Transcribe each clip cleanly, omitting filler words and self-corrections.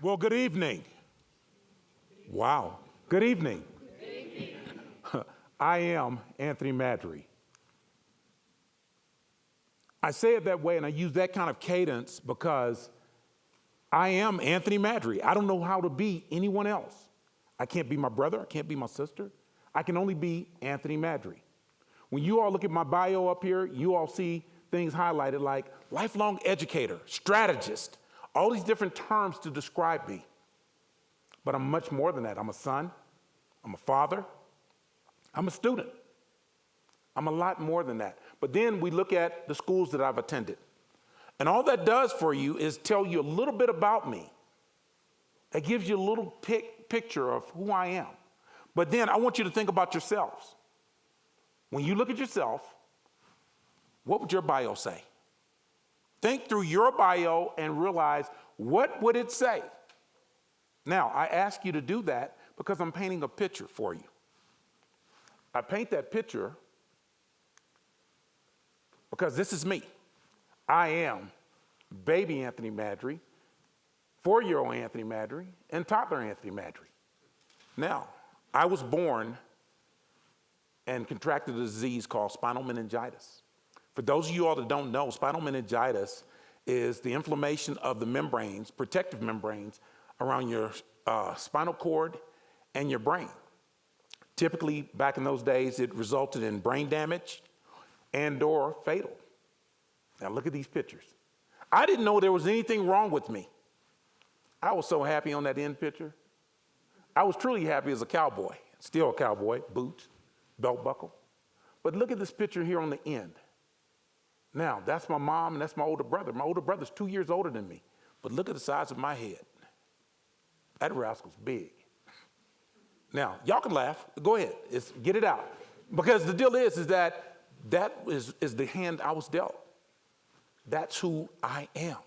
Well, good evening. Wow. Good evening. I am Anthony Madry. I say it that way and I use that kind of cadence because I am Anthony Madry. I don't know how to be anyone else. I can't be my brother. I can't be my sister. I can only be Anthony Madry. When you all look at my bio up here, you all see things highlighted like lifelong educator, strategist, all these different terms to describe me. But I'm much more than that. I'm a son. I'm a father. I'm a student. I'm a lot more than that. But then we look at the schools that I've attended. And all that does for you is tell you a little bit about me. It gives you a little picture of who I am. But then I want you to think about yourselves. When you look at yourself, what would your bio say? Think through your bio and realize, what would it say? Now, I ask you to do that because I'm painting a picture for you. I paint that picture because this is me. I am baby Anthony Madry, 4-year-old Anthony Madry, and toddler Anthony Madry. Now, I was born and contracted a disease called spinal meningitis. For those of you all that don't know, spinal meningitis is the inflammation of the membranes, protective membranes, around your spinal cord and your brain. Typically, back in those days, it resulted in brain damage and/or fatal. Now look at these pictures. I didn't know there was anything wrong with me. I was so happy on that end picture. I was truly happy as a cowboy, still a cowboy, boots, belt buckle. But look at this picture here on the end. Now, that's my mom and that's my older brother. My older brother's 2 years older than me. But look at the size of my head. That rascal's big. Now, y'all can laugh. Go ahead. Get it out. Because the deal is that is the hand I was dealt. That's who I am.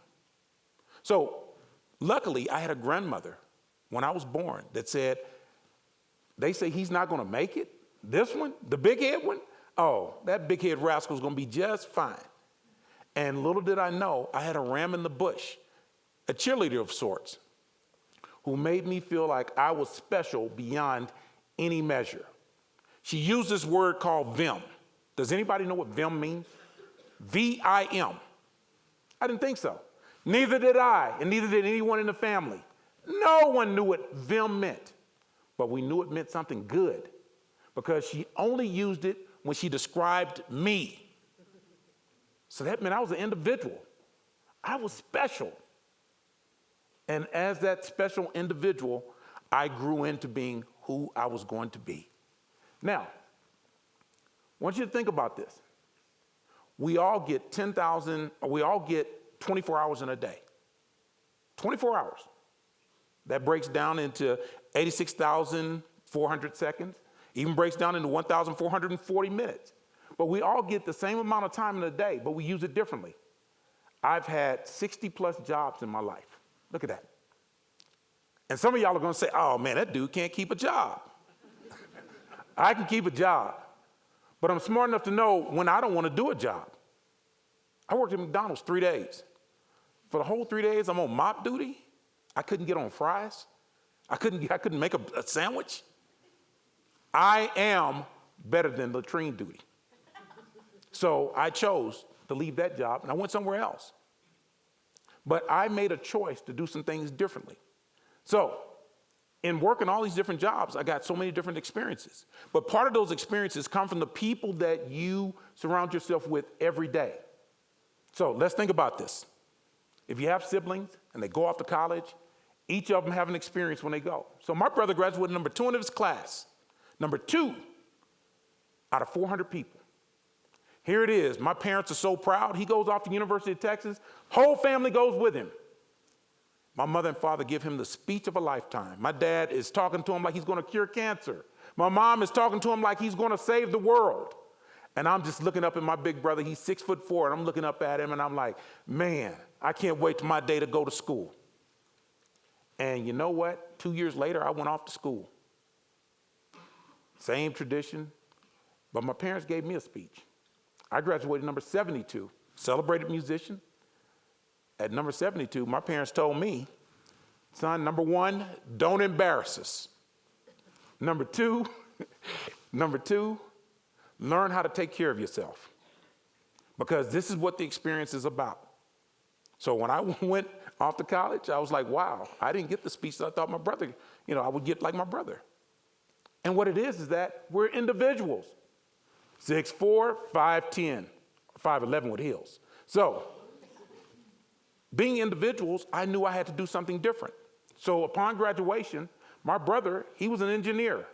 So, luckily, I had a grandmother when I was born that said, they say he's not going to make it. This one, the big head one, oh, that big head rascal's going to be just fine. And little did I know, I had a ram in the bush, a cheerleader of sorts, who made me feel like I was special beyond any measure. She used this word called VIM. Does anybody know what VIM means? V-I-M. I didn't think so. Neither did I, and neither did anyone in the family. No one knew what VIM meant, but we knew it meant something good because she only used it when she described me. So that meant I was an individual. I was special. And as that special individual, I grew into being who I was going to be. Now, I want you to think about this. We all get 24 hours in a day. 24 hours. That breaks down into 86,400 seconds, even breaks down into 1,440 minutes. But we all get the same amount of time in a day, but we use it differently. I've had 60 plus jobs in my life. Look at that. And some of y'all are going to say, oh man, that dude can't keep a job. I can keep a job, but I'm smart enough to know when I don't want to do a job. I worked at McDonald's 3 days. For the whole 3 days, I'm on mop duty. I couldn't get on fries. I couldn't make a sandwich. I am better than latrine duty. So I chose to leave that job and I went somewhere else. But I made a choice to do some things differently. So in working all these different jobs, I got so many different experiences. But part of those experiences come from the people that you surround yourself with every day. So let's think about this. If you have siblings and they go off to college, each of them have an experience when they go. So my brother graduated number 2 in his class. Number 2 out of 400 people. Here it is. My parents are so proud. He goes off to the University of Texas. Whole family goes with him. My mother and father give him the speech of a lifetime. My dad is talking to him like he's going to cure cancer. My mom is talking to him like he's going to save the world. And I'm just looking up at my big brother. He's 6'4", and I'm looking up at him, and I'm like, man, I can't wait till my day to go to school. And you know what? 2 years later, I went off to school. Same tradition, but my parents gave me a speech. I graduated number 72, celebrated musician. At number 72, my parents told me, Son, number one, don't embarrass us. Number two, learn how to take care of yourself. Because this is what the experience is about. So when I went off to college, I was like, wow, I didn't get the speech that I thought my brother, I would get like my brother. And what it is that we're individuals. 6'4", 5'10", 5'11" with heels. So being individuals, I knew I had to do something different. So upon graduation, my brother, he was an engineer.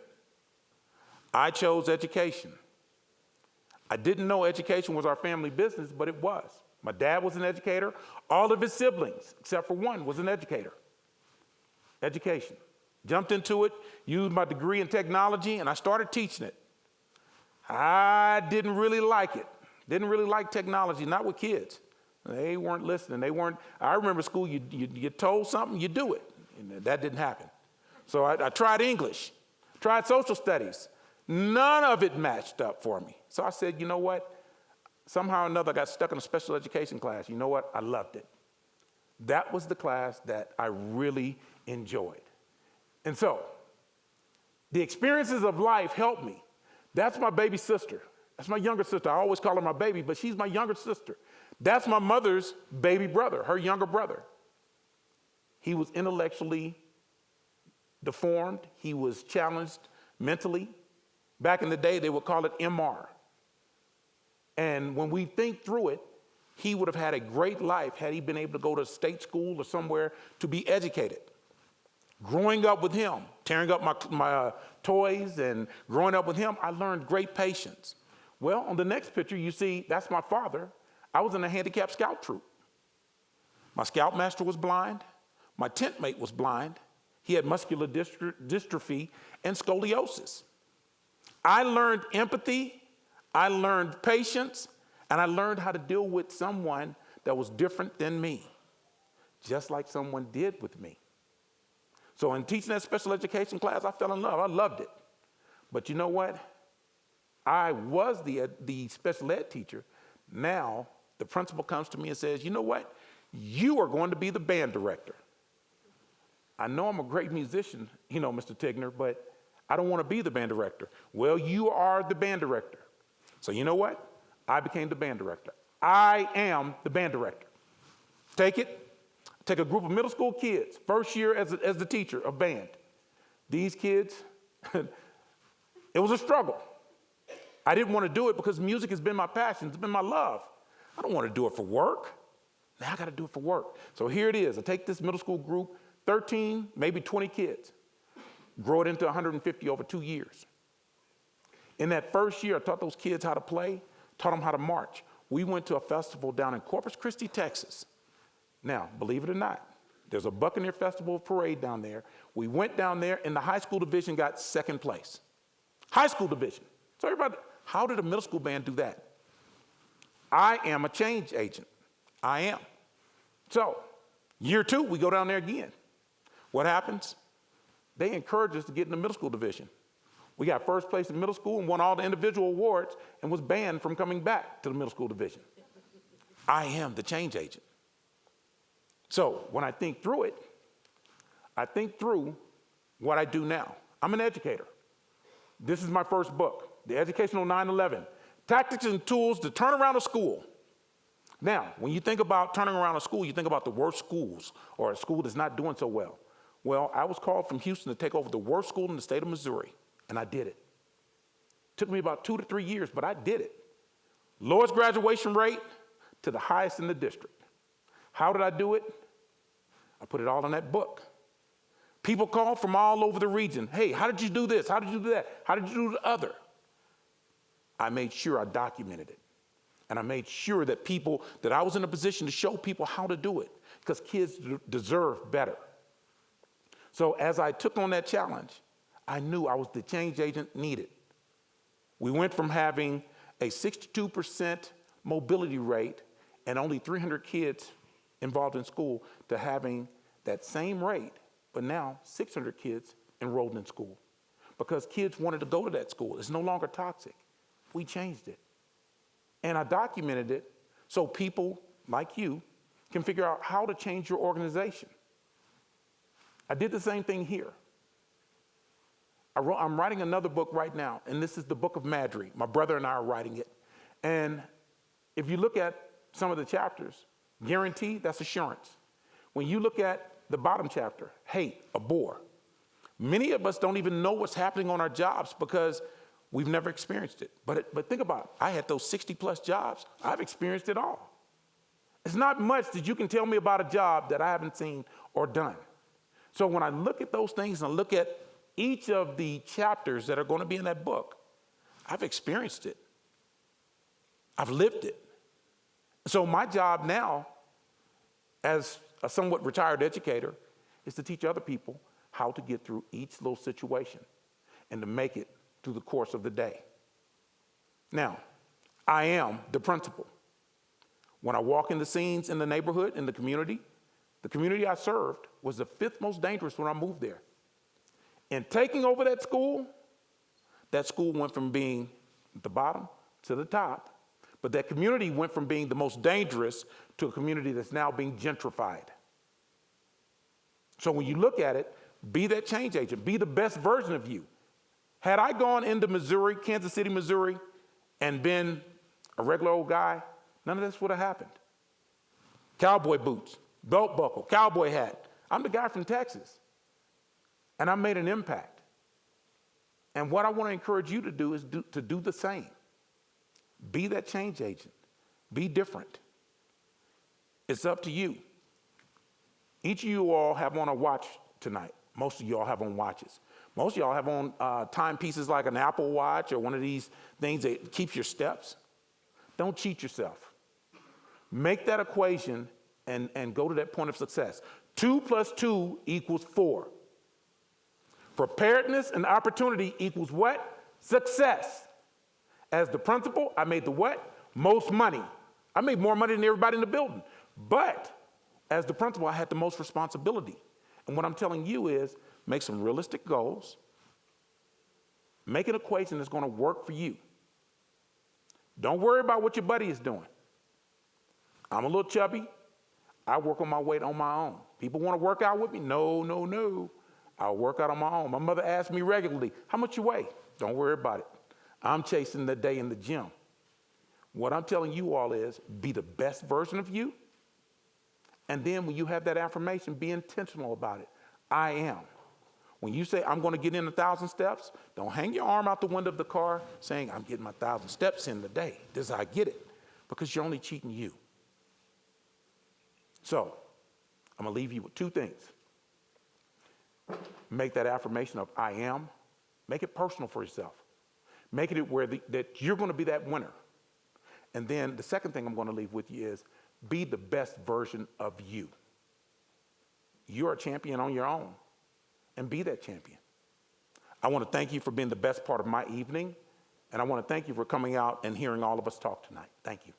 I chose education. I didn't know education was our family business, but it was. My dad was an educator. All of his siblings, except for one, was an educator. Education. Jumped into it, used my degree in technology, and I started teaching it. I didn't really like it. Didn't really like technology, not with kids. They weren't listening. I remember school, you get told something, you do it. And that didn't happen. So I tried English, tried social studies. None of it matched up for me. So I said, you know what? Somehow or another, I got stuck in a special education class. You know what? I loved it. That was the class that I really enjoyed. And so the experiences of life helped me. That's my baby sister. That's my younger sister. I always call her my baby, but she's my younger sister. That's my mother's baby brother, her younger brother. He was intellectually deformed. He was challenged mentally. Back in the day, they would call it MR. And when we think through it, he would have had a great life had he been able to go to state school or somewhere to be educated. Growing up with him, tearing up my toys and growing up with him, I learned great patience. Well, on the next picture, you see, that's my father. I was in a handicapped scout troop. My scoutmaster was blind. My tent mate was blind. He had muscular dystrophy and scoliosis. I learned empathy, I learned patience, and I learned how to deal with someone that was different than me, just like someone did with me. So in teaching that special education class, I fell in love. I loved it. But you know what? I was the special ed teacher. Now the principal comes to me and says, you know what? You are going to be the band director. I know I'm a great musician, Mr. Tigner, but I don't want to be the band director. Well, you are the band director. So you know what? I became the band director. I am the band director. Take a group of middle school kids, first year as the teacher of band. These kids, it was a struggle. I didn't want to do it because music has been my passion. It's been my love. I don't want to do it for work. Now I got to do it for work. So here it is. I take this middle school group, 13, maybe 20 kids, grow it into 150 over 2 years. In that first year, I taught those kids how to play, taught them how to march. We went to a festival down in Corpus Christi, Texas. Now, believe it or not, there's a Buccaneer Festival parade down there. We went down there, and the high school division got second place. High school division. So everybody, how did a middle school band do that? I am a change agent. I am. So, year 2, we go down there again. What happens? They encourage us to get in the middle school division. We got first place in middle school and won all the individual awards and was banned from coming back to the middle school division. I am the change agent. So when I think through it, I think through what I do now. I'm an educator. This is my first book, The Educational 9/11, Tactics and Tools to Turn Around a School. Now, when you think about turning around a school, you think about the worst schools or a school that's not doing so well. Well, I was called from Houston to take over the worst school in the state of Missouri, and I did it. Took me about 2 to 3 years, but I did it. Lowest graduation rate to the highest in the district. How did I do it? I put it all in that book. People called from all over the region. Hey, how did you do this? How did you do that? How did you do the other? I made sure I documented it. And I made sure that that I was in a position to show people how to do it, because kids deserve better. So as I took on that challenge, I knew I was the change agent needed. We went from having a 62% mobility rate and only 300 kids involved in school to having that same rate, but now 600 kids enrolled in school because kids wanted to go to that school. It's no longer toxic. We changed it. And I documented it so people like you can figure out how to change your organization. I did the same thing here. I'm writing another book right now, and this is the book of Madry. My brother and I are writing it. And if you look at some of the chapters, guarantee, that's assurance. When you look at the bottom chapter, hate, abhor, many of us don't even know what's happening on our jobs because we've never experienced it. But think about it. I had those 60 plus jobs. I've experienced it all. It's not much that you can tell me about a job that I haven't seen or done. So when I look at those things and I look at each of the chapters that are going to be in that book, I've experienced it. I've lived it. So my job now, as a somewhat retired educator, is to teach other people how to get through each little situation and to make it through the course of the day. Now, I am the principal. When I walk in the scenes in the neighborhood, in the community I served was the 5th most dangerous when I moved there. In taking over that school went from being at the bottom to the top, but that community went from being the most dangerous to a community that's now being gentrified. So when you look at it, be that change agent, be the best version of you. Had I gone into Missouri, Kansas City, Missouri, and been a regular old guy, none of this would have happened. Cowboy boots, belt buckle, cowboy hat. I'm the guy from Texas, and I made an impact. And what I want to encourage you to do is to do the same. Be that change agent. Be different. It's up to you. Each of you all have on a watch tonight. Most of you all have on watches. Most of y'all have on timepieces like an Apple Watch or one of these things that keeps your steps. Don't cheat yourself. Make that equation and go to that point of success. 2 + 2 = 4. Preparedness and opportunity equals what? Success. As the principal, I made the what? Most money. I made more money than everybody in the building. But as the principal, I had the most responsibility. And what I'm telling you is make some realistic goals. Make an equation that's going to work for you. Don't worry about what your buddy is doing. I'm a little chubby. I work on my weight on my own. People want to work out with me? No, no, no. I'll work out on my own. My mother asks me regularly, how much you weigh? Don't worry about it. I'm chasing the day in the gym. What I'm telling you all is be the best version of you. And then when you have that affirmation, be intentional about it. I am. When you say, I'm going to get in 1,000 steps, don't hang your arm out the window of the car saying, I'm getting my 1,000 steps in today. This is how I get it. Because you're only cheating you. So I'm going to leave you with 2 things. Make that affirmation of I am. Make it personal for yourself. Make it where that you're going to be that winner. And then the second thing I'm going to leave with you is be the best version of you. You're a champion on your own, and be that champion. I want to thank you for being the best part of my evening, and I want to thank you for coming out and hearing all of us talk tonight. Thank you.